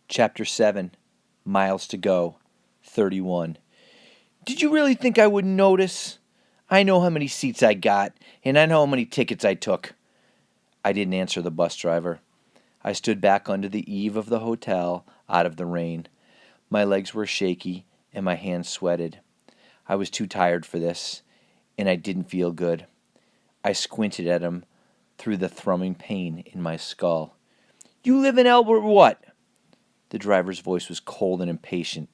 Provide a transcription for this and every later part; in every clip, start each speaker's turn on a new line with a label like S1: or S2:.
S1: Chapter 7, Miles to Go, 31. Did you really think I wouldn't notice? I know how many seats I got, and I know how many tickets I took. I didn't answer the bus driver. I stood back under the eave of the hotel, out of the rain. My legs were shaky, and my hands sweated. I was too tired for this, and I didn't feel good. I squinted at him through the thrumming pain in my skull. You live in Albert what? The driver's voice was cold and impatient.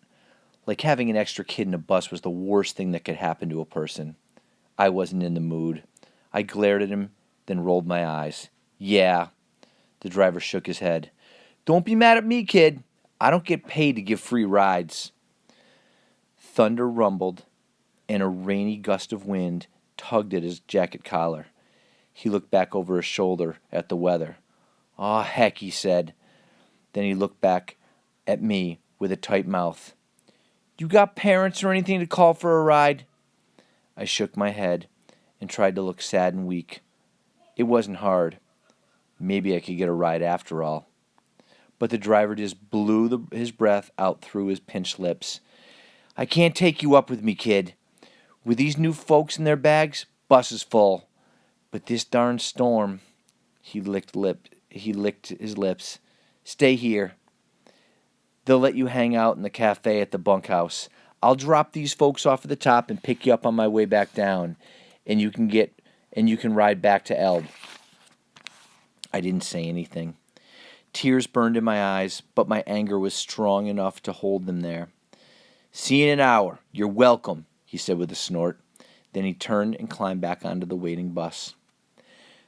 S1: Like having an extra kid in a bus was the worst thing that could happen to a person. I wasn't in the mood. I glared at him, then rolled my eyes. Yeah. The driver shook his head. Don't be mad at me, kid. I don't get paid to give free rides. Thunder rumbled, and a rainy gust of wind tugged at his jacket collar. He looked back over his shoulder at the weather. Aw, heck, he said. Then he looked back at me with a tight mouth. You got parents or anything to call for a ride? I shook my head and tried to look sad and weak. It wasn't hard. Maybe I could get a ride after all. But the driver just blew his breath out through his pinched lips. I can't take you up with me, kid. With these new folks in their bags, bus is full. But this darn storm, he licked his lips. Stay here. They'll let you hang out in the cafe at the bunkhouse. I'll drop these folks off at the top and pick you up on my way back down, and you can ride back to Elb. I didn't say anything. Tears burned in my eyes, but my anger was strong enough to hold them there. See you in an hour. You're welcome, he said with a snort. Then he turned and climbed back onto the waiting bus.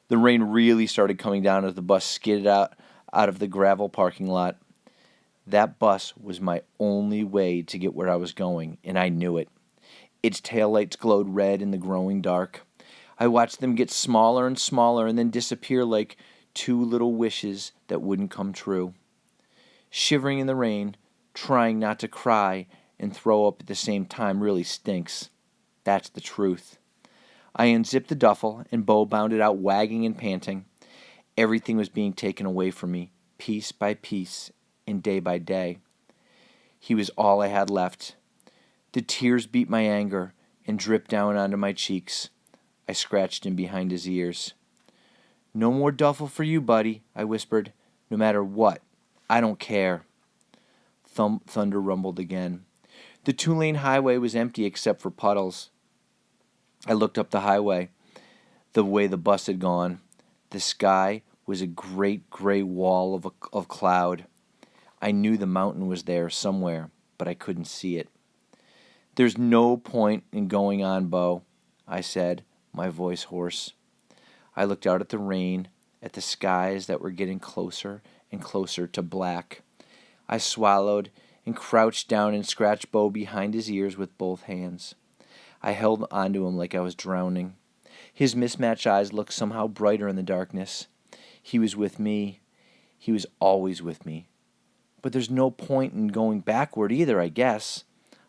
S1: The rain really started coming down as the bus skidded out of the gravel parking lot. That bus was my only way to get where I was going, and I knew it. Its taillights glowed red in the growing dark. I watched them get smaller and smaller and then disappear like two little wishes that wouldn't come true. Shivering in the rain, trying not to cry and throw up at the same time really stinks. That's the truth. I unzipped the duffel, and Bo bounded out wagging and panting. Everything was being taken away from me, piece by piece, and day by day. He was all I had left. The tears beat my anger and dripped down onto my cheeks. I scratched him behind his ears. No more duffel for you, buddy, I whispered. No matter what. I don't care. Thunder rumbled again. The 2-lane highway was empty except for puddles. I looked up the highway, the way the bus had gone. The sky was a great gray wall of cloud. I knew the mountain was there somewhere, but I couldn't see it. There's no point in going on, Bo, I said, my voice hoarse. I looked out at the rain, at the skies that were getting closer and closer to black. I swallowed and crouched down and scratched Bo behind his ears with both hands. I held onto him like I was drowning. His mismatched eyes looked somehow brighter in the darkness. He was with me. He was always with me. But there's no point in going backward either, I guess.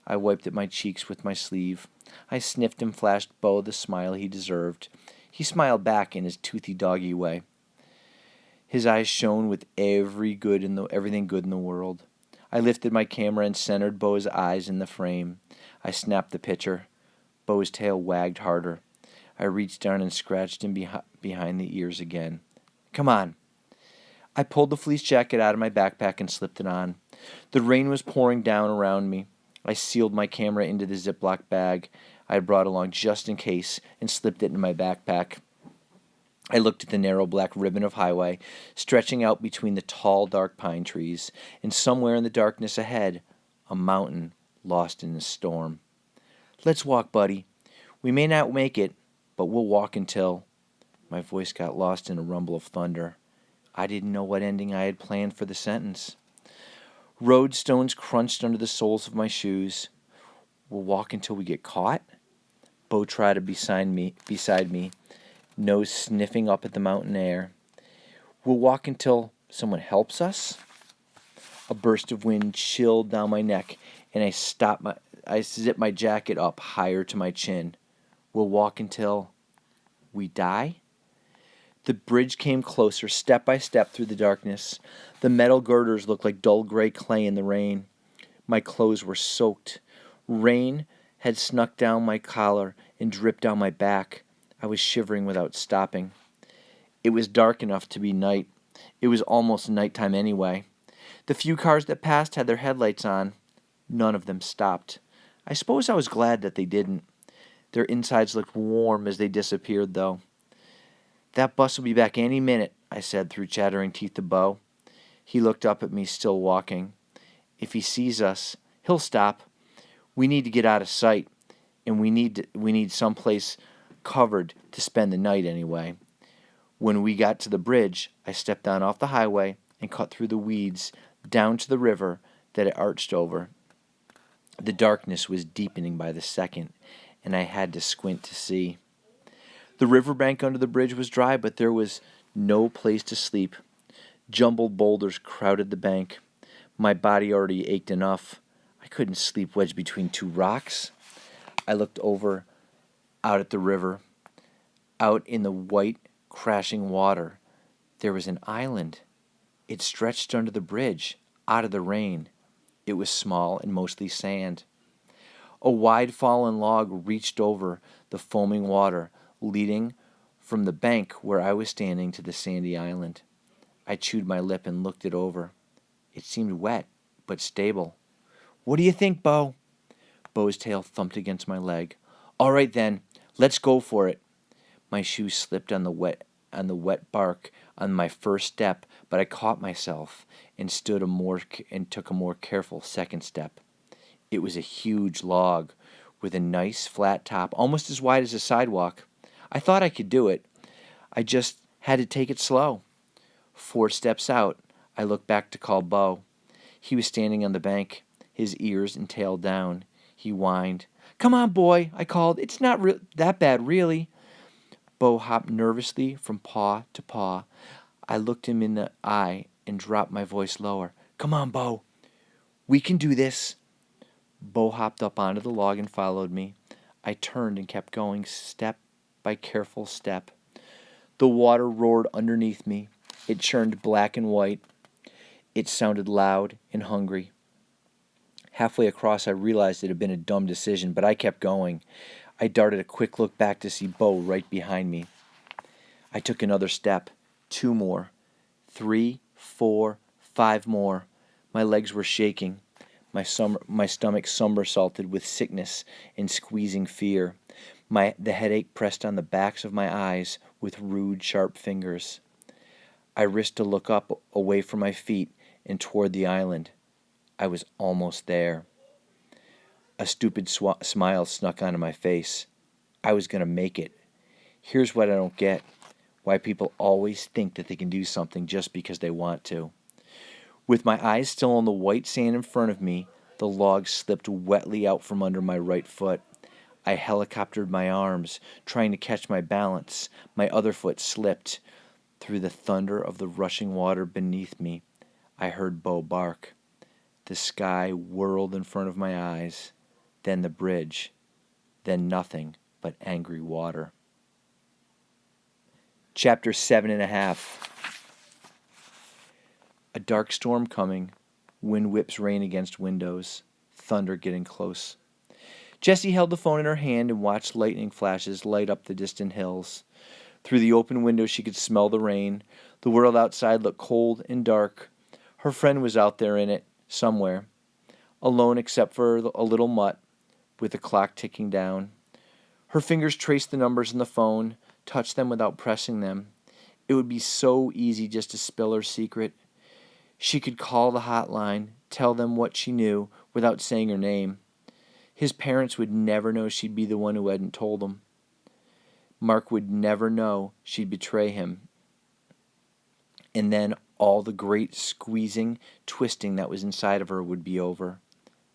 S1: I wiped at my cheeks with my sleeve. I sniffed and flashed Bo the smile he deserved. He smiled back in his toothy doggy way. His eyes shone with everything good in the world. I lifted my camera and centered Bo's eyes in the frame. I snapped the picture. Bo's tail wagged harder. I reached down and scratched him behind the ears again. Come on. I pulled the fleece jacket out of my backpack and slipped it on. The rain was pouring down around me. I sealed my camera into the Ziploc bag I had brought along just in case and slipped it in my backpack. I looked at the narrow black ribbon of highway stretching out between the tall, dark pine trees, and somewhere in the darkness ahead, a mountain lost in the storm. Let's walk, buddy. We may not make it, but we'll walk until... My voice got lost in a rumble of thunder. I didn't know what ending I had planned for the sentence. Road stones crunched under the soles of my shoes. We'll walk until we get caught? Bo trotted beside me, nose sniffing up at the mountain air. We'll walk until someone helps us? A burst of wind chilled down my neck, and I zipped my jacket up higher to my chin. We'll walk until we die? The bridge came closer, step by step through the darkness. The metal girders looked like dull gray clay in the rain. My clothes were soaked. Rain had snuck down my collar and dripped down my back. I was shivering without stopping. It was dark enough to be night. It was almost nighttime anyway. The few cars that passed had their headlights on. None of them stopped. I suppose I was glad that they didn't. Their insides looked warm as they disappeared, though. "That bus will be back any minute," I said through chattering teeth to Bo. He looked up at me, still walking. "If he sees us, he'll stop. We need to get out of sight, and we need someplace covered to spend the night anyway." When we got to the bridge, I stepped down off the highway and cut through the weeds down to the river that it arched over. The darkness was deepening by the second, and I had to squint to see. The riverbank under the bridge was dry, but there was no place to sleep. Jumbled boulders crowded the bank. My body already ached enough. I couldn't sleep wedged between two rocks. I looked over out at the river. Out in the white, crashing water, there was an island. It stretched under the bridge, out of the rain. It was small and mostly sand. A wide fallen log reached over the foaming water, leading from the bank where I was standing to the sandy island. I chewed my lip and looked it over. It seemed wet, but stable. "What do you think, Bo?" Bo's tail thumped against my leg. "All right then, let's go for it." My shoes slipped on the wet bark on my first step, but I caught myself and took a more careful second step. It was a huge log with a nice flat top, almost as wide as a sidewalk. I thought I could do it. I just had to take it slow. 4 steps out, I looked back to call Bo. He was standing on the bank, his ears and tail down. He whined. "Come on, boy," I called. "It's not that bad, really." Bo hopped nervously from paw to paw. I looked him in the eye and dropped my voice lower. "Come on, Bo. We can do this." Bo hopped up onto the log and followed me. I turned and kept going, step by careful step. The water roared underneath me. It churned black and white. It sounded loud and hungry. Halfway across, I realized it had been a dumb decision, but I kept going. I darted a quick look back to see Bo right behind me. I took another step, 2 more, 3, 4, 5 more. My legs were shaking. My stomach somersaulted with sickness and squeezing fear. The headache pressed on the backs of my eyes with rude, sharp fingers. I risked a look up, away from my feet, and toward the island. I was almost there. A stupid smile snuck onto my face. I was going to make it. Here's what I don't get. Why people always think that they can do something just because they want to. With my eyes still on the white sand in front of me, the log slipped wetly out from under my right foot. I helicoptered my arms, trying to catch my balance. My other foot slipped. Through the thunder of the rushing water beneath me, I heard Bo bark. The sky whirled in front of my eyes, then the bridge, then nothing but angry water. Chapter 7.5. A dark storm coming. Wind whips rain against windows. Thunder getting close. Jessie held the phone in her hand and watched lightning flashes light up the distant hills. Through the open window she could smell the rain. The world outside looked cold and dark. Her friend was out there in it, somewhere, alone except for a little mutt, with the clock ticking down. Her fingers traced the numbers in the phone, touched them without pressing them. It would be so easy just to spill her secret. She could call the hotline, tell them what she knew without saying her name. His parents would never know she'd be the one who hadn't told them. Mark would never know she'd betray him. And then all the great squeezing, twisting that was inside of her would be over.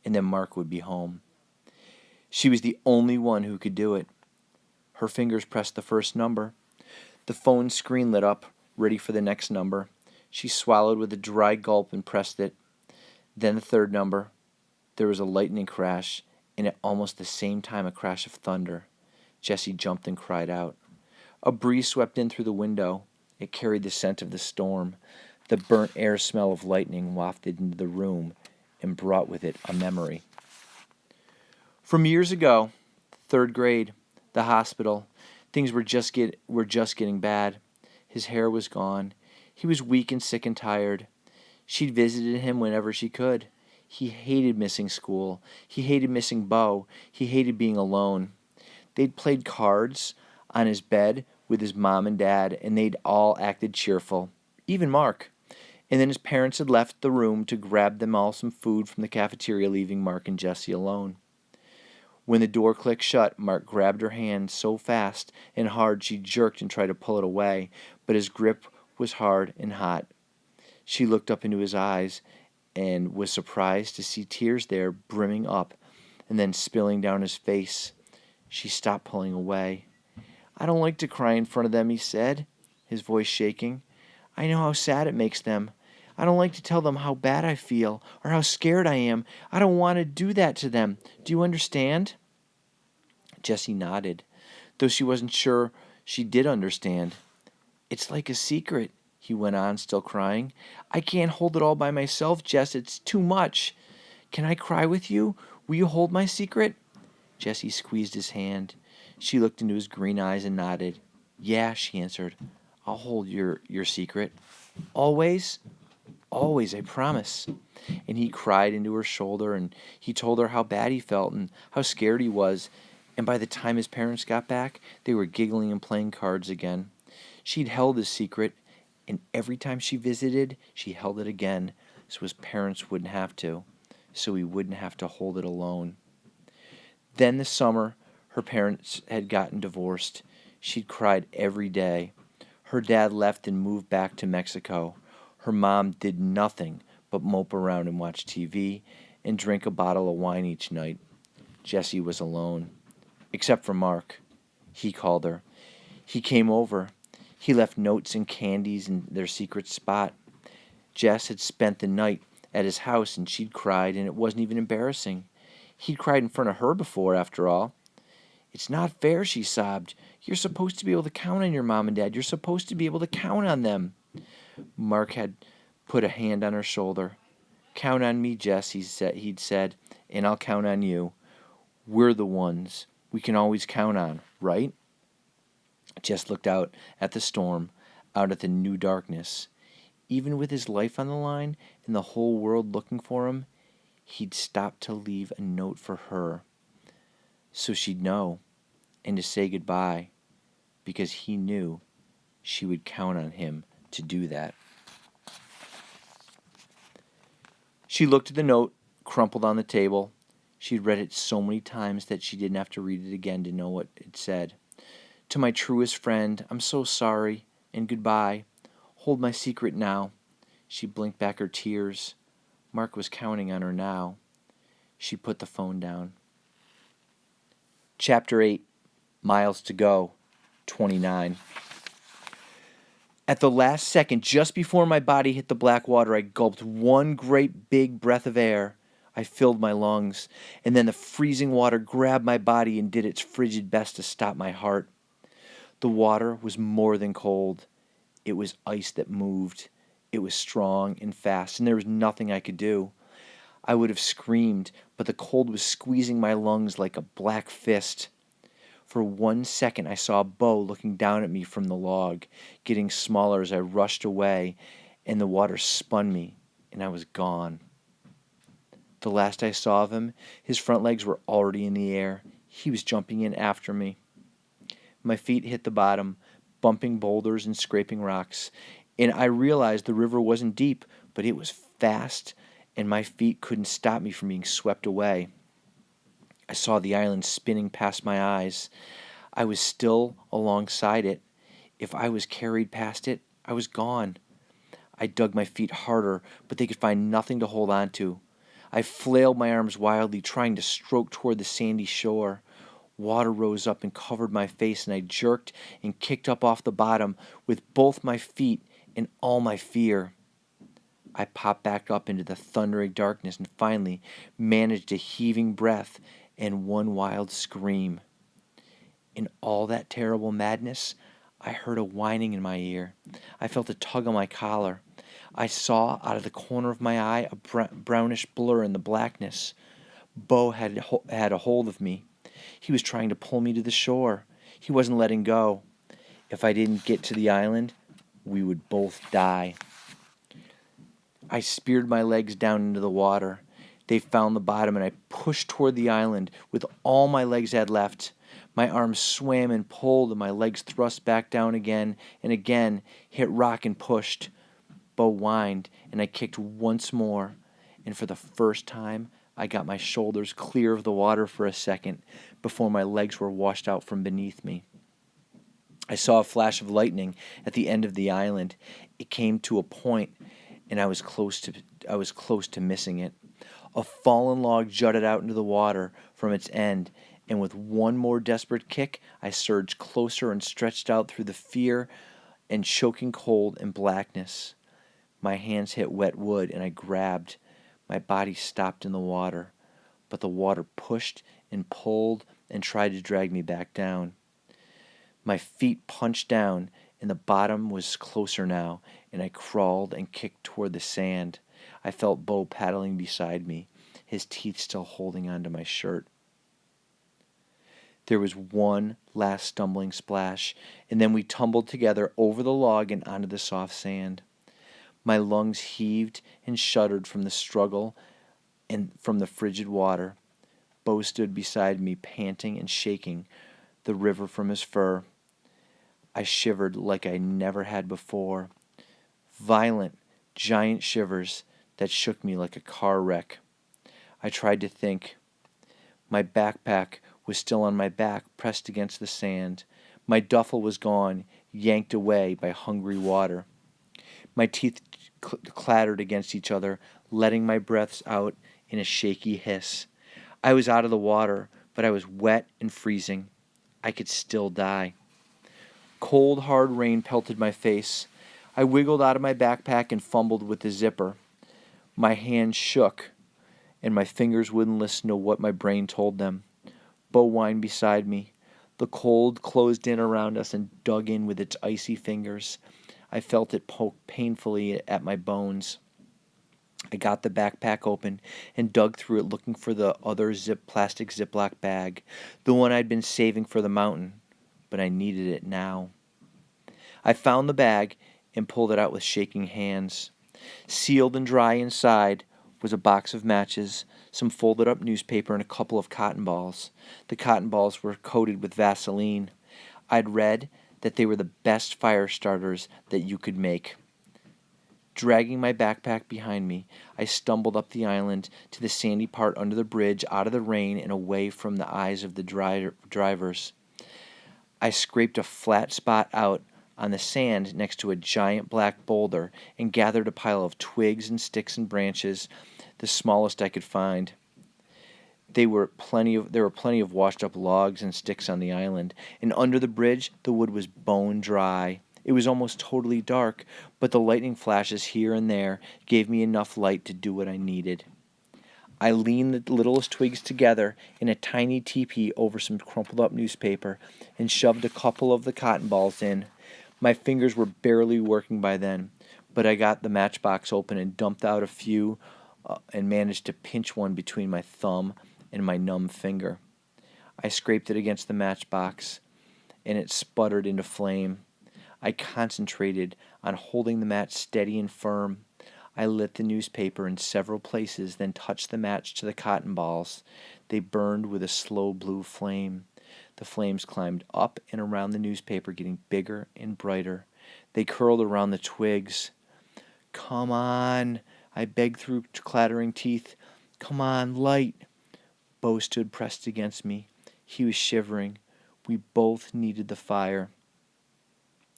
S1: And then Mark would be home. She was the only one who could do it. Her fingers pressed the first number. The phone screen lit up, ready for the next number. She swallowed with a dry gulp and pressed it. Then the third number. There was a lightning crash, and at almost the same time a crash of thunder. Jessie jumped and cried out. A breeze swept in through the window. It carried the scent of the storm. The burnt air smell of lightning wafted into the room and brought with it a memory. From years ago, third grade, the hospital, things were just getting bad. His hair was gone. He was weak and sick and tired. She'd visited him whenever she could. He hated missing school. He hated missing Bo. He hated being alone. They'd played cards on his bed with his mom and dad, and they'd all acted cheerful, even Mark. And then his parents had left the room to grab them all some food from the cafeteria, leaving Mark and Jessie alone. When the door clicked shut, Mark grabbed her hand so fast and hard she jerked and tried to pull it away, but his grip was hard and hot. She looked up into his eyes and was surprised to see tears there brimming up and then spilling down his face. She stopped pulling away. "I don't like to cry in front of them," he said, his voice shaking. "I know how sad it makes them. I don't like to tell them how bad I feel or how scared I am. I don't want to do that to them. Do you understand?" Jessie nodded, though she wasn't sure she did understand. "It's like a secret," he went on, still crying. "I can't hold it all by myself, Jess. It's too much. Can I cry with you? Will you hold my secret?" Jessie squeezed his hand. She looked into his green eyes and nodded. "Yeah," she answered. "I'll hold your secret. Always? Always, I promise." And he cried into her shoulder, and he told her how bad he felt and how scared he was. And by the time his parents got back, they were giggling and playing cards again. She'd held his secret, and every time she visited, she held it again, so his parents wouldn't have to, so he wouldn't have to hold it alone. Then this summer, her parents had gotten divorced. She'd cried every day. Her dad left and moved back to Mexico. Her mom did nothing but mope around and watch TV and drink a bottle of wine each night. Jessie was alone. Except for Mark. He called her. He came over. He left notes and candies in their secret spot. Jess had spent the night at his house, and she'd cried, and it wasn't even embarrassing. He'd cried in front of her before, after all. "It's not fair," she sobbed. "You're supposed to be able to count on your mom and dad. You're supposed to be able to count on them." Mark had put a hand on her shoulder. "Count on me, Jess," he'd said, "and I'll count on you. We're the ones we can always count on, right?" Jess looked out at the storm, out at the new darkness. Even with his life on the line and the whole world looking for him, he'd stopped to leave a note for her, so she'd know, and to say goodbye, because he knew she would count on him to do that. She looked at the note, crumpled on the table. She'd read it so many times that she didn't have to read it again to know what it said. "To my truest friend, I'm so sorry, and goodbye. Hold my secret now." She blinked back her tears. Mark was counting on her now. She put the phone down. Chapter 8, Miles to Go, 29. At the last second, just before my body hit the black water, I gulped one great big breath of air. I filled my lungs, and then the freezing water grabbed my body and did its frigid best to stop my heart. The water was more than cold. It was ice that moved. It was strong and fast, and there was nothing I could do. I would have screamed, but the cold was squeezing my lungs like a black fist. For 1 second, I saw Bo looking down at me from the log, getting smaller as I rushed away, and the water spun me, and I was gone. The last I saw of him, his front legs were already in the air. He was jumping in after me. My feet hit the bottom, bumping boulders and scraping rocks, and I realized the river wasn't deep, but it was fast, and my feet couldn't stop me from being swept away. I saw the island spinning past my eyes. I was still alongside it. If I was carried past it, I was gone. I dug my feet harder, but they could find nothing to hold on to. I flailed my arms wildly, trying to stroke toward the sandy shore. Water rose up and covered my face, and I jerked and kicked up off the bottom with both my feet and all my fear. I popped back up into the thundering darkness and finally managed a heaving breath and one wild scream. In all that terrible madness, I heard a whining in my ear. I felt a tug on my collar. I saw out of the corner of my eye a brownish blur in the blackness. Bo had a hold of me. He was trying to pull me to the shore. He wasn't letting go. If I didn't get to the island, we would both die. I speared my legs down into the water. They found the bottom, and I pushed toward the island with all my legs had left. My arms swam and pulled, and my legs thrust back down again and again, hit rock and pushed. Bo whined, and I kicked once more, and for the first time, I got my shoulders clear of the water for a second before my legs were washed out from beneath me. I saw a flash of lightning at the end of the island. It came to a point, and I was close to missing it. A fallen log jutted out into the water from its end, and with one more desperate kick, I surged closer and stretched out through the fear and choking cold and blackness. My hands hit wet wood, and I grabbed. My body stopped in the water, but the water pushed and pulled and tried to drag me back down. My feet punched down, and the bottom was closer now, and I crawled and kicked toward the sand. I felt Bo paddling beside me, his teeth still holding onto my shirt. There was one last stumbling splash, and then we tumbled together over the log and onto the soft sand. My lungs heaved and shuddered from the struggle and from the frigid water. Bo stood beside me, panting and shaking the river from his fur. I shivered like I never had before. Violent, giant shivers that shook me like a car wreck. I tried to think. My backpack was still on my back, pressed against the sand. My duffel was gone, yanked away by hungry water. My teeth clattered against each other, letting my breaths out in a shaky hiss. I was out of the water, but I was wet and freezing. I could still die. Cold, hard rain pelted my face. I wiggled out of my backpack and fumbled with the zipper. My hands shook, and my fingers wouldn't listen to what my brain told them. Bo whined beside me. The cold closed in around us and dug in with its icy fingers. I felt it poke painfully at my bones. I got the backpack open and dug through it looking for the other plastic Ziploc bag, the one I'd been saving for the mountain, but I needed it now. I found the bag and pulled it out with shaking hands. Sealed and dry inside was a box of matches, some folded up newspaper, and a couple of cotton balls. The cotton balls were coated with Vaseline. I'd read that they were the best fire starters that you could make. Dragging my backpack behind me, I stumbled up the island to the sandy part under the bridge, out of the rain and away from the eyes of the drivers. I scraped a flat spot out on the sand next to a giant black boulder and gathered a pile of twigs and sticks and branches, the smallest I could find. There were plenty of washed up logs and sticks on the island, and under the bridge the wood was bone dry. It was almost totally dark, but the lightning flashes here and there gave me enough light to do what I needed. I leaned the littlest twigs together in a tiny teepee over some crumpled up newspaper and shoved a couple of the cotton balls in. My fingers were barely working by then, but I got the matchbox open and dumped out a few and managed to pinch one between my thumb and my numb finger. I scraped it against the matchbox, and it sputtered into flame. I concentrated on holding the match steady and firm. I lit the newspaper in several places, then touched the match to the cotton balls. They burned with a slow blue flame. The flames climbed up and around the newspaper, getting bigger and brighter. They curled around the twigs. "Come on," I begged through clattering teeth. "Come on, light." Bo stood pressed against me. He was shivering. We both needed the fire.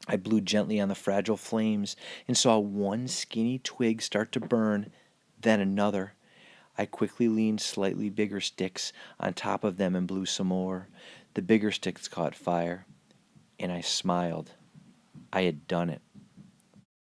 S1: I blew gently on the fragile flames and saw one skinny twig start to burn, then another. I quickly leaned slightly bigger sticks on top of them and blew some more. The bigger sticks caught fire, and I smiled. I had done it.